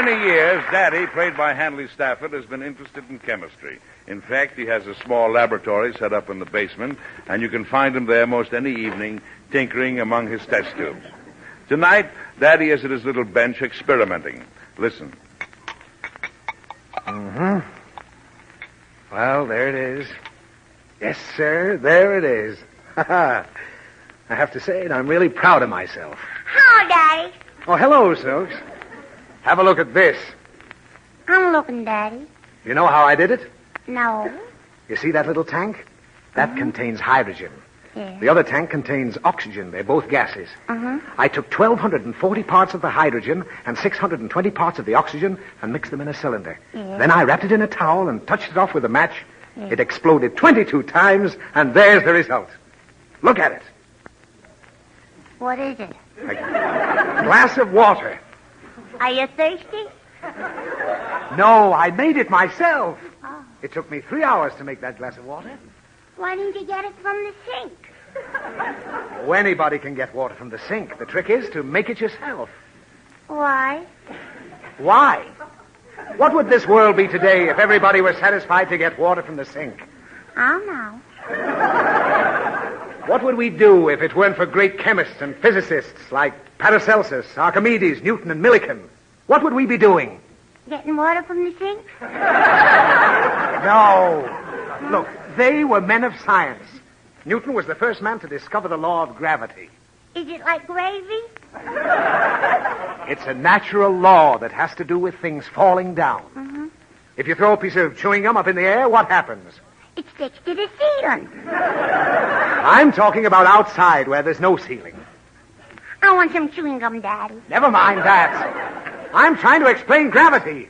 many years, Daddy, played by Hanley Stafford, has been interested in chemistry. In fact, he has a small laboratory set up in the basement, and you can find him there most any evening, tinkering among his test tubes. Tonight, Daddy is at his little bench experimenting. Listen. Mm-hmm. Well, there it is. Yes, sir, there it is. I have to say it, I'm really proud of myself. Hello, Daddy. Oh, hello, Snooks. Have a look at this. I'm looking, Daddy. You know how I did it? No. You see that little tank? That contains hydrogen. Yeah. The other tank contains oxygen. They're both gases. I took 1,240 parts of the hydrogen and 620 parts of the oxygen and mixed them in a cylinder. Yeah. Then I wrapped it in a towel and touched it off with a match. Yeah. It exploded 22 times, and there's the result. Look at it. What is it? A glass of water. Are you thirsty? No, I made it myself. Oh. It took me 3 hours to make that glass of water. Why didn't you get it from the sink? Oh, anybody can get water from the sink. The trick is to make it yourself. Why? Why? What would this world be today if everybody were satisfied to get water from the sink? I don't know. What would we do if it weren't for great chemists and physicists like Paracelsus, Archimedes, Newton, and Millikan? What would we be doing? Getting water from the sink? No. Look, they were men of science. Newton was the first man to discover the law of gravity. Is it like gravy? It's a natural law that has to do with things falling down. If you throw a piece of chewing gum up in the air, what happens? It sticks to the ceiling. I'm talking about outside where there's no ceiling. I want some chewing gum, Daddy. Never mind that. I'm trying to explain gravity.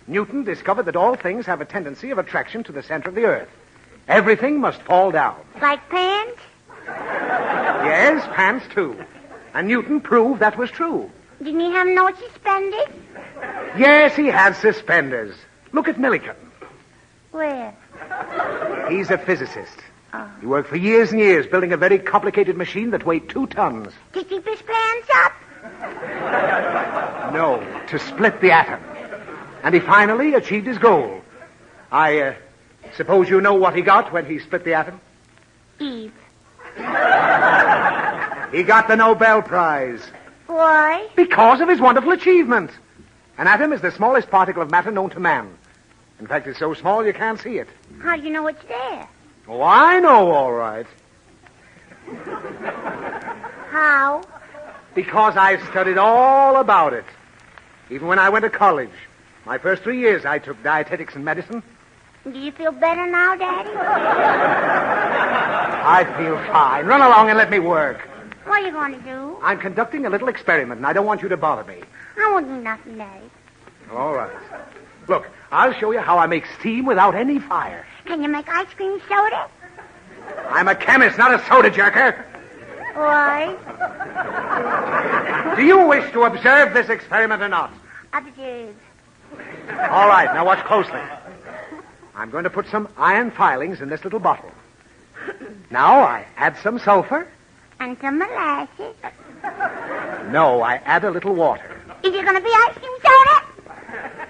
Newton discovered that all things have a tendency of attraction to the center of the earth. Everything must fall down. Like pants? Yes, pants too. And Newton proved that was true. Didn't he have no suspenders? Yes, he had suspenders. Look at Millikan. Where? He's a physicist. He worked for years and years building a very complicated machine that weighed 2 tons. To keep his pants up? No, to split the atom. And he finally achieved his goal. I suppose you know what he got when he split the atom? Eve. He got the Nobel Prize. Why? Because of his wonderful achievement. An atom is the smallest particle of matter known to man. In fact, it's so small you can't see it. How do you know it's there? Oh, I know, all right. How? Because I've studied all about it. Even when I went to college. My first 3 years, I took dietetics and medicine. Do you feel better now, Daddy? I feel fine. Run along and let me work. What are you going to do? I'm conducting a little experiment, and I don't want you to bother me. I won't do nothing, Daddy. All right. Look, I'll show you how I make steam without any fire. Can you make ice cream soda? I'm a chemist, not a soda jerker. Why? Do you wish to observe this experiment or not? Observe. All right, now watch closely. I'm going to put some iron filings in this little bottle. Now I add some sulfur. And some molasses. No, I add a little water. Is it going to be ice cream soda?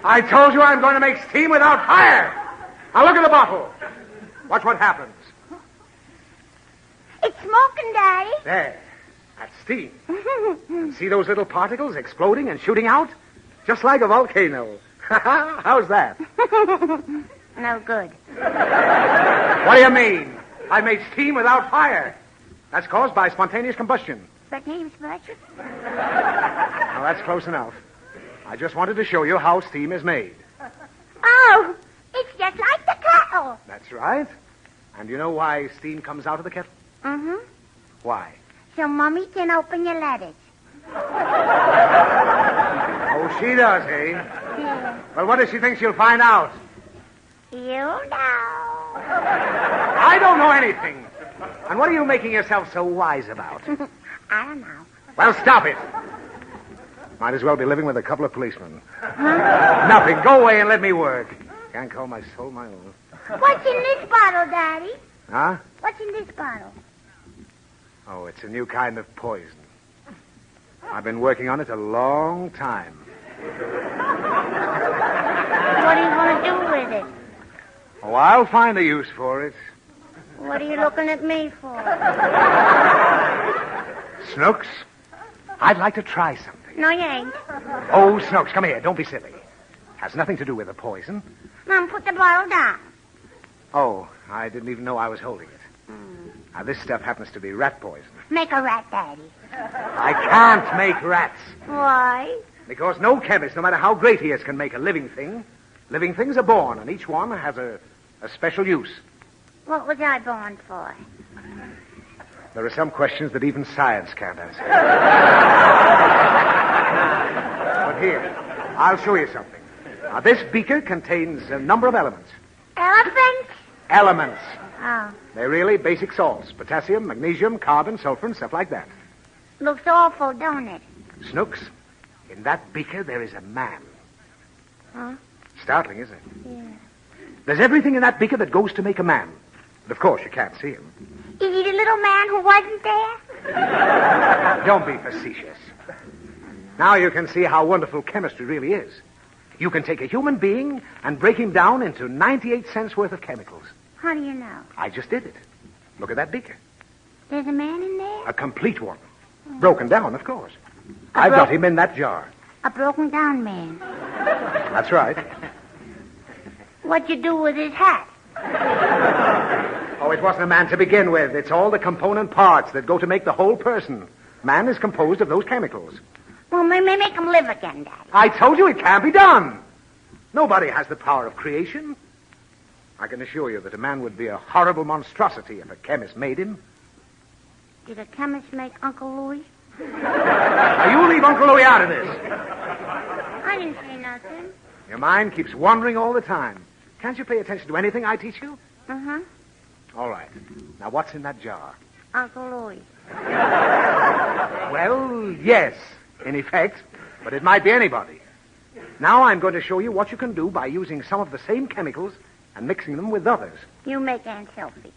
I told you I'm going to make steam without fire. Now look at the bottle. Watch what happens. It's smoking, Daddy. There. That's steam. And see those little particles exploding and shooting out? Just like a volcano. How's that? No good. What do you mean? I made steam without fire. That's caused by spontaneous combustion. Spontaneous combustion? Now, that's close enough. I just wanted to show you how steam is made. Oh, it's just like the kettle. That's right. And you know why steam comes out of the kettle? Mm-hmm. Why? So Mommy can open your letters. Oh, she does, eh? Yeah. Well, what does she think she'll find out? You know. I don't know anything. And what are you making yourself so wise about? I don't know. Well, stop it. Might as well be living with a couple of policemen. Nothing. Go away and let me work. Can't call my soul my own. What's in this bottle, Daddy? Huh? What's in this bottle? Oh, it's a new kind of poison. I've been working on it a long time. What are you going to do with it? Oh, I'll find a use for it. What are you looking at me for? Snooks, I'd like to try something. No, you ain't. Oh, Snooks, come here. Don't be silly. Has nothing to do with the poison. Mom, put the bottle down. Oh, I didn't even know I was holding it. Now, this stuff happens to be rat poison. Make a rat, Daddy. I can't make rats. Why? Because no chemist, no matter how great he is, can make a living thing. Living things are born, and each one has a special use. What was I born for? There are some questions that even science can't answer. But here, I'll show you something. Now, this beaker contains a number of elements. Elephant? Elements. Oh. They're really basic salts. Potassium, magnesium, carbon, sulfur, and stuff like that. Looks awful, don't it? Snooks, in that beaker there is a man. Huh? Startling, isn't it? Yeah. There's everything in that beaker that goes to make a man. But of course, you can't see him. Is he the little man who wasn't there? Don't be facetious. Now you can see how wonderful chemistry really is. You can take a human being and break him down into 98 cents worth of chemicals. How do you know? I just did it. Look at that beaker. There's a man in there? A complete one. Broken down, of course. I've got him in that jar. A broken down man. That's right. What'd you do with his hat? Oh, it wasn't a man to begin with. It's all the component parts that go to make the whole person. Man is composed of those chemicals. Well, may make him live again, Daddy. I told you it can't be done. Nobody has the power of creation. I can assure you that a man would be a horrible monstrosity if a chemist made him. Did a chemist make Uncle Louis? Now, you leave Uncle Louis out of this. I didn't say nothing. Your mind keeps wandering all the time. Can't you pay attention to anything I teach you? Uh-huh. All right. Now, what's in that jar? Uncle Louis. Well, yes, in effect, but it might be anybody. Now I'm going to show you what you can do by using some of the same chemicals and mixing them with others. You make Aunt Sophie.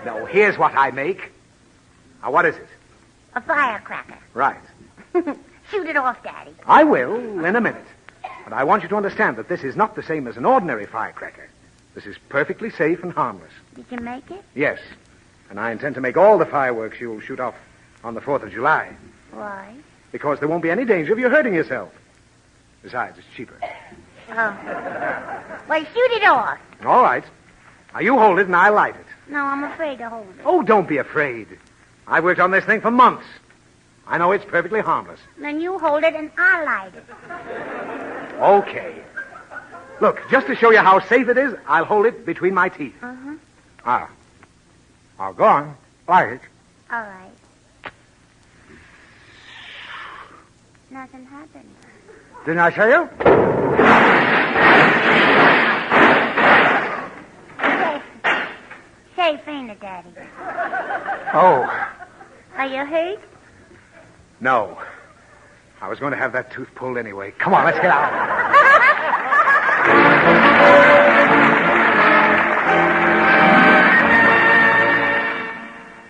Now, here's what I make. Now, what is it? A firecracker. Right. Shoot it off, Daddy. I will in a minute. But I want you to understand that this is not the same as an ordinary firecracker. This is perfectly safe and harmless. Did you make it? Yes. And I intend to make all the fireworks you'll shoot off on the 4th of July. Why? Because there won't be any danger of you hurting yourself. Besides, it's cheaper. Oh. Well, shoot it off. All right. Now, you hold it and I'll light it. No, I'm afraid to hold it. Oh, don't be afraid. I've worked on this thing for months. I know it's perfectly harmless. Then you hold it and I'll light it. Okay. Look, just to show you how safe it is, I'll hold it between my teeth. Uh-huh. Ah. Now, go on. Light it. All right. Nothing happened. Didn't I tell you? Safe, ain't it, Daddy? Oh. Are you hurt? No. I was going to have that tooth pulled anyway. Come on, let's get out.